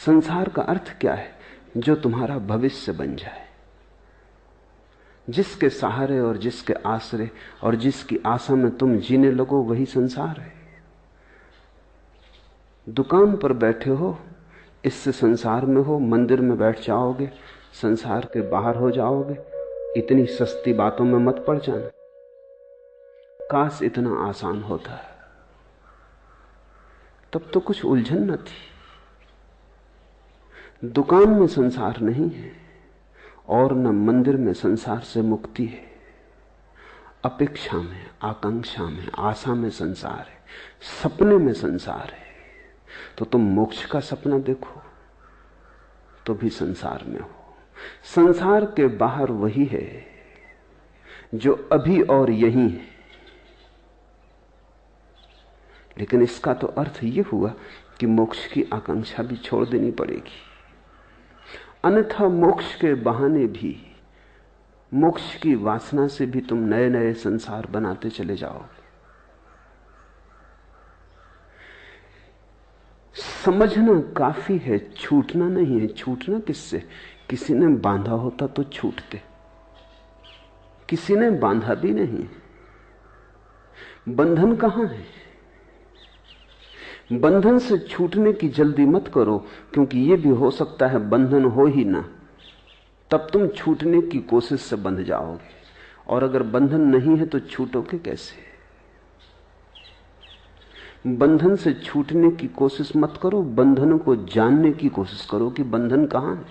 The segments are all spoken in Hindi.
संसार का अर्थ क्या है? जो तुम्हारा भविष्य बन जाए, जिसके सहारे और जिसके आश्रय और जिसकी आशा में तुम जीने लगो, वही संसार है। दुकान पर बैठे हो, इससे संसार में हो। मंदिर में बैठ जाओगे, संसार के बाहर हो जाओगे। इतनी सस्ती बातों में मत पड़ जाना। काश इतना आसान होता, तब तो कुछ उलझन न थी। दुकान में संसार नहीं है और न मंदिर में संसार से मुक्ति है। अपेक्षा में, आकांक्षा में, आशा में संसार है, सपने में संसार है। तो तुम मोक्ष का सपना देखो तो भी संसार में हो। संसार के बाहर वही है जो अभी और यहीं है। लेकिन इसका तो अर्थ यह हुआ कि मोक्ष की आकांक्षा भी छोड़ देनी पड़ेगी, अन्यथा मोक्ष के बहाने भी, मोक्ष की वासना से भी तुम नए नए संसार बनाते चले जाओगे। समझना काफी है, छूटना नहीं है। छूटना किससे? किसी ने बांधा होता तो छूटते, किसी ने बांधा भी नहीं। बंधन कहां है? बंधन से छूटने की जल्दी मत करो, क्योंकि यह भी हो सकता है बंधन हो ही ना, तब तुम छूटने की कोशिश से बंध जाओगे। और अगर बंधन नहीं है तो छूटोगे कैसे? बंधन से छूटने की कोशिश मत करो, बंधन को जानने की कोशिश करो कि बंधन कहां है।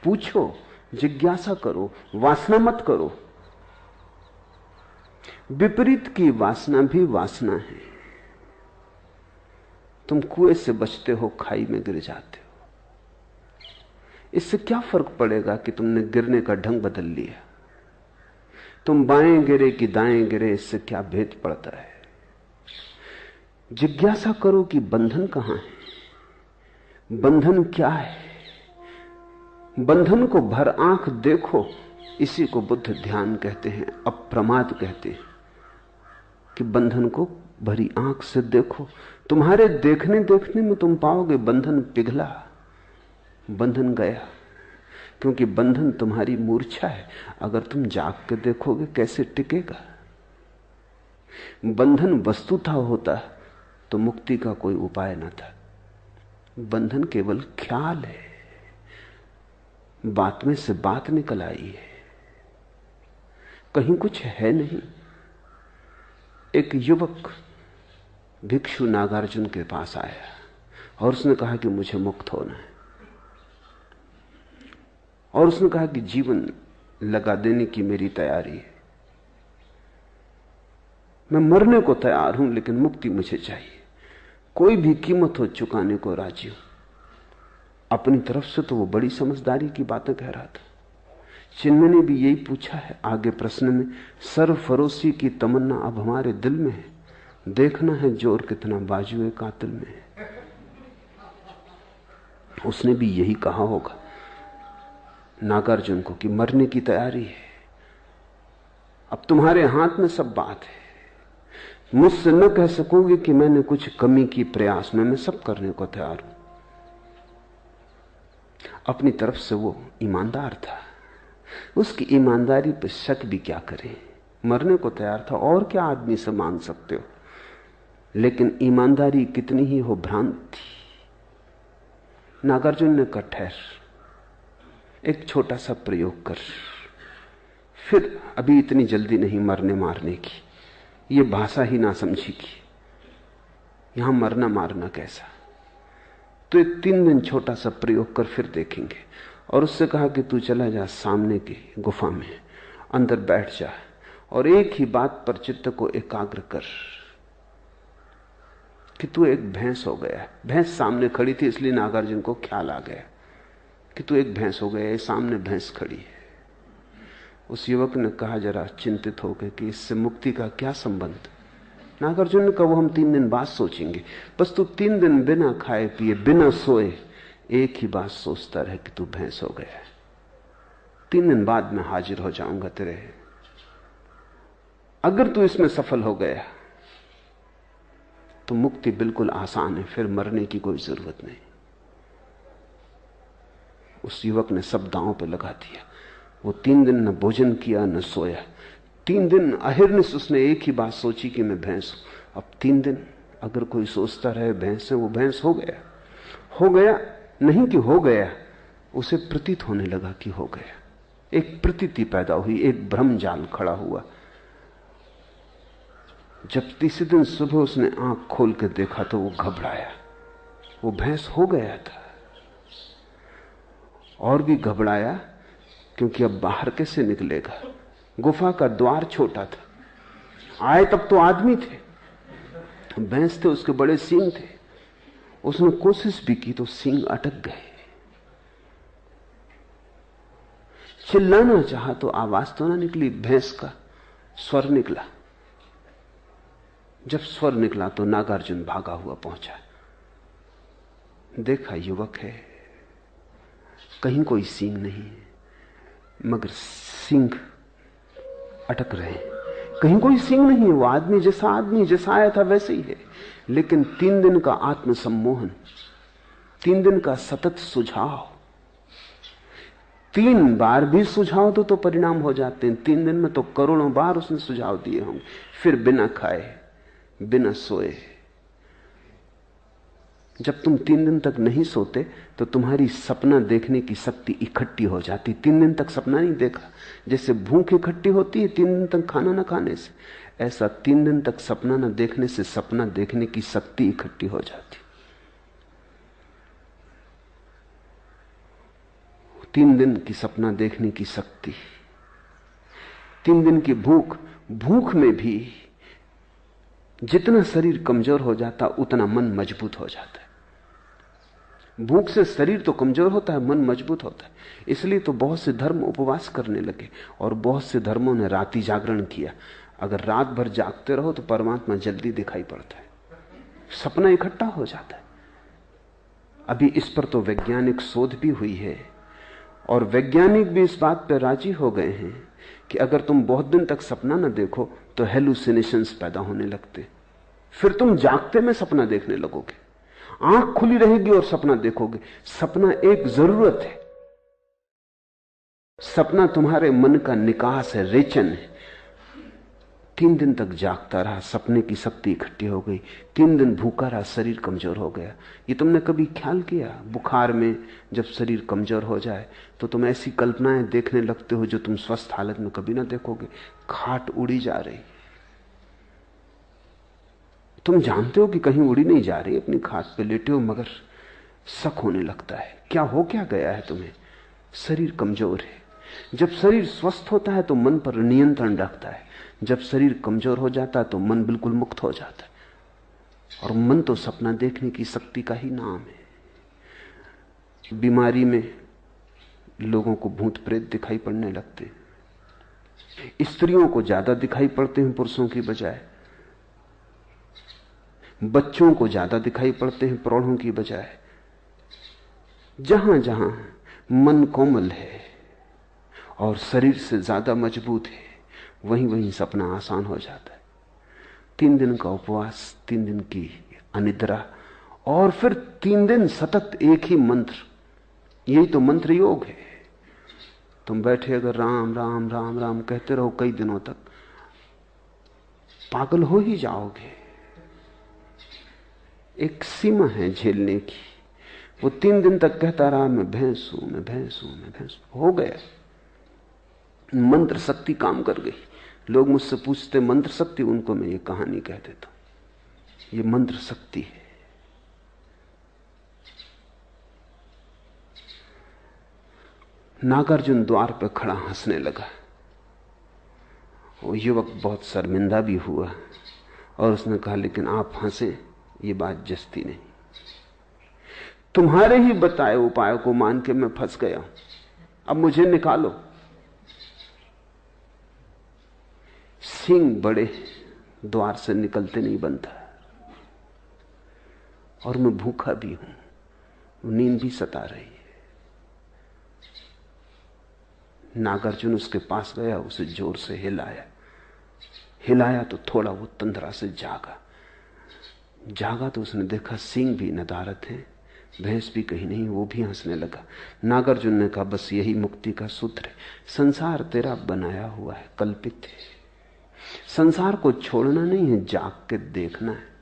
पूछो, जिज्ञासा करो, वासना मत करो। विपरीत की वासना भी वासना है। तुम कुएं से बचते हो, खाई में गिर जाते हो। इससे क्या फर्क पड़ेगा कि तुमने गिरने का ढंग बदल लिया? तुम बाएं गिरे कि दाएं गिरे, इससे क्या भेद पड़ता है? जिज्ञासा करो कि बंधन कहां है, बंधन क्या है। बंधन को भर आंख देखो। इसी को बुद्ध ध्यान कहते हैं, अप्रमाद कहते हैं कि बंधन को भरी आंख से देखो। तुम्हारे देखने देखने में तुम पाओगे बंधन पिघला, बंधन गया। क्योंकि बंधन तुम्हारी मूर्छा है। अगर तुम जाग के देखोगे कैसे टिकेगा? बंधन वस्तुतः होता तो मुक्ति का कोई उपाय न था। बंधन केवल ख्याल है, बात में से बात निकल आई है, कहीं कुछ है नहीं। एक युवक भिक्षु नागार्जुन के पास आया और उसने कहा कि मुझे मुक्त होना है। और उसने कहा कि जीवन लगा देने की मेरी तैयारी है, मैं मरने को तैयार हूं, लेकिन मुक्ति मुझे चाहिए। कोई भी कीमत हो चुकाने को राजी हूं। अपनी तरफ से तो वो बड़ी समझदारी की बातें कह रहा था। चिन्मय ने भी यही पूछा है आगे प्रश्न में, सरफरोशी की तमन्ना अब हमारे दिल में है, देखना है जोर कितना बाजुए कातिल में है। उसने भी यही कहा होगा नागार्जुन को कि मरने की तैयारी है, अब तुम्हारे हाथ में सब बात है। मुझसे न कह सकोगे कि मैंने कुछ कमी की प्रयास में, मैं सब करने को तैयार हूं। अपनी तरफ से वो ईमानदार था, उसकी ईमानदारी पर शक भी क्या करे। मरने को तैयार था, और क्या आदमी से मांग सकते हो। लेकिन ईमानदारी कितनी ही हो भ्रांत थी। नागार्जुन ने कहा ठहर, एक छोटा सा प्रयोग कर, फिर अभी इतनी जल्दी नहीं मरने मारने की, ये भाषा ही ना समझेगी, यहां मरना मारना कैसा। तो एक 3 दिन छोटा सा प्रयोग कर, फिर देखेंगे। और उससे कहा कि तू चला जा सामने की गुफा में, अंदर बैठ जा और एक ही बात पर चित्त को एकाग्र कर कि तू एक भैंस हो गया। भैंस सामने खड़ी थी, इसलिए नागार्जुन को ख्याल आ गया कि तू एक भैंस हो गया, सामने भैंस खड़ी है। उस युवक ने कहा जरा चिंतित होकर कि इससे मुक्ति का क्या संबंध। नागार्जुन ने कहा वो हम 3 दिन बाद सोचेंगे। बस तू 3 दिन बिना खाए पिए, बिना सोए एक ही बात सोचता रहे कि तू भैंस हो गया है। 3 दिन बाद मैं हाजिर हो जाऊंगा तेरे। अगर तू इसमें सफल हो गया तो मुक्ति बिल्कुल आसान है, फिर मरने की कोई जरूरत नहीं। उस युवक ने सब दांव पे लगा दिया। वो 3 दिन न भोजन किया न सोया। 3 दिन अहिर्निश उसने एक ही बात सोची कि मैं भैंस हूं। अब 3 दिन अगर कोई सोचता रहे भैंस है, वो भैंस हो गया। हो गया नहीं कि हो गया, उसे प्रतीत होने लगा कि हो गया। एक प्रतीति पैदा हुई, एक भ्रम जाल खड़ा हुआ। जब तीसरे दिन सुबह उसने आंख खोल के देखा तो वो घबराया। वो भैंस हो गया था। और भी घबराया क्योंकि अब बाहर कैसे निकलेगा। गुफा का द्वार छोटा था। आए तब तो आदमी थे, भैंस थे, उसके बड़े सींग थे। उसने कोशिश भी की तो सींग अटक गए। चिल्लाना चाहा तो आवाज तो ना निकली, भैंस का स्वर निकला। जब स्वर निकला तो नागार्जुन भागा हुआ पहुंचा। देखा युवक है, कहीं कोई सींग नहीं है, मगर सींग अटक रहे हैं। कहीं कोई सींग नहीं है, वो आदमी जैसा आया था वैसे ही है। लेकिन 3 दिन का आत्मसम्मोहन, 3 दिन का सतत सुझाव, 3 बार भी सुझाव दो तो परिणाम हो जाते हैं। 3 दिन में तो करोड़ों बार उसने सुझाव दिए होंगे। फिर बिना खाए बिना सोए। जब तुम 3 दिन तक नहीं सोते तो तुम्हारी सपना देखने की शक्ति इकट्ठी हो जाती। 3 दिन तक सपना नहीं देखा, जैसे भूख इकट्ठी होती है 3 दिन तक खाना ना खाने से, ऐसा 3 दिन तक सपना ना देखने से सपना देखने की शक्ति इकट्ठी हो जाती। 3 दिन की सपना देखने की शक्ति, 3 दिन की भूख। भूख में भी जितना शरीर कमजोर हो जाता उतना मन मजबूत हो जाता है। भूख से शरीर तो कमजोर होता है, मन मजबूत होता है। इसलिए तो बहुत से धर्म उपवास करने लगे और बहुत से धर्मों ने रात्रि जागरण किया। अगर रात भर जागते रहो तो परमात्मा जल्दी दिखाई पड़ता है, सपना इकट्ठा हो जाता है। अभी इस पर तो वैज्ञानिक शोध भी हुई है और वैज्ञानिक भी इस बात पर राजी हो गए हैं कि अगर तुम बहुत दिन तक सपना न देखो तो हेलुसिनेशंस पैदा होने लगते। फिर तुम जागते में सपना देखने लगोगे, आंख खुली रहेगी और सपना देखोगे। सपना एक जरूरत है, सपना तुम्हारे मन का निकास है, रेचन है। 3 दिन तक जागता रहा, सपने की शक्ति इकट्ठी हो गई। 3 दिन भूखा रहा, शरीर कमजोर हो गया। ये तुमने कभी ख्याल किया? बुखार में जब शरीर कमजोर हो जाए तो तुम ऐसी कल्पनाएं देखने लगते हो जो तुम स्वस्थ हालत में कभी ना देखोगे। खाट उड़ी जा रही, तुम जानते हो कि कहीं उड़ी नहीं जा रही, अपनी खाट पे लेटे हो, मगर शक होने लगता है क्या गया है तुम्हें? शरीर कमजोर है। जब शरीर स्वस्थ होता है तो मन पर नियंत्रण रखता है, जब शरीर कमजोर हो जाता है तो मन बिल्कुल मुक्त हो जाता है। और मन तो सपना देखने की शक्ति का ही नाम है। बीमारी में लोगों को भूत प्रेत दिखाई पड़ने लगते हैं, स्त्रियों को ज्यादा दिखाई पड़ते हैं पुरुषों की बजाय, बच्चों को ज्यादा दिखाई पड़ते हैं प्रौढ़ों की बजाय। जहां जहां मन कोमल है और शरीर से ज्यादा मजबूत है, वहीं वहीं सपना आसान हो जाता है। 3 दिन का उपवास, 3 दिन की अनिद्रा और फिर 3 दिन सतत एक ही मंत्र। यही तो मंत्र योग है। तुम बैठे अगर राम राम राम राम कहते रहो कई दिनों तक, पागल हो ही जाओगे। एक सीमा है झेलने की। वो 3 दिन तक कहता रहा मैं भैंस हूं, मैं भैंस हूं, मैं भैंस हूं। हो गया, मंत्र शक्ति काम कर गई। लोग मुझसे पूछते मंत्र शक्ति, उनको मैं ये कहानी कह देता हूं, ये मंत्र शक्ति है। नागार्जुन द्वार पर खड़ा हंसने लगा। वो युवक बहुत शर्मिंदा भी हुआ और उसने कहा लेकिन आप हंसे, ये बात जस्ती नहीं। तुम्हारे ही बताए उपाय को मान के मैं फंस गया हूं, अब मुझे निकालो। सींग बड़े, द्वार से निकलते नहीं बनता, और मैं भूखा भी हूं, नींद भी सता रही है। नागार्जुन उसके पास गया, उसे जोर से हिलाया तो थोड़ा वो तंद्रा से जागा तो उसने देखा सींग भी नदारत है, भैंस भी कहीं नहीं, वो भी हंसने लगा। नागार्जुन ने कहा, बस यही मुक्ति का सूत्र है। संसार तेरा बनाया हुआ है, कल्पित है। संसार को छोड़ना नहीं है, जाग के देखना है।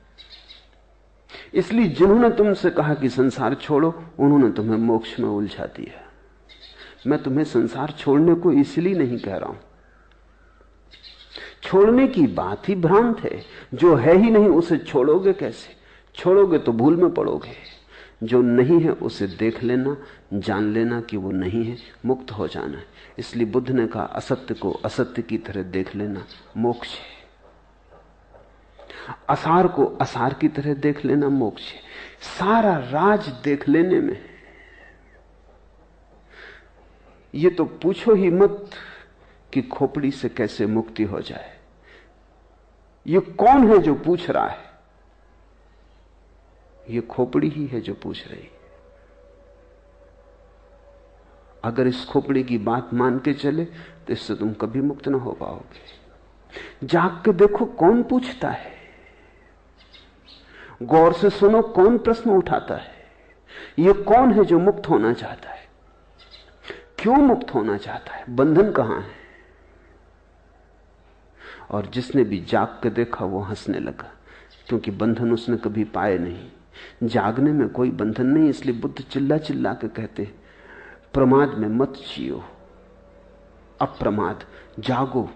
इसलिए जिन्होंने तुमसे कहा कि संसार छोड़ो, उन्होंने तुम्हें मोक्ष में उलझा दिया। मैं तुम्हें संसार छोड़ने को इसलिए नहीं कह रहा हूं। छोड़ने की बात ही भ्रांत है। जो है ही नहीं उसे छोड़ोगे कैसे? छोड़ोगे तो भूल में पड़ोगे। जो नहीं है उसे देख लेना, जान लेना कि वो नहीं है, मुक्त हो जाना है। इसलिए बुद्ध ने कहा, असत्य को असत्य की तरह देख लेना मोक्ष है। असार को असार की तरह देख लेना मोक्ष है। सारा राज देख लेने में। ये तो पूछो ही मत कि खोपड़ी से कैसे मुक्ति हो जाए। ये कौन है जो पूछ रहा है? ये खोपड़ी ही है जो पूछ रही है। अगर इस खोपड़ी की बात मान के चले तो इससे तुम कभी मुक्त ना हो पाओगे। जाग के देखो कौन पूछता है, गौर से सुनो कौन प्रश्न उठाता है। ये कौन है जो मुक्त होना चाहता है? क्यों मुक्त होना चाहता है? बंधन कहां है? और जिसने भी जाग के देखा वो हंसने लगा, क्योंकि बंधन उसने कभी पाए नहीं। जागने में कोई बंधन नहीं। इसलिए बुद्ध चिल्ला चिल्ला के कहते, प्रमाद में मत जियो, अप्रमाद, जागो।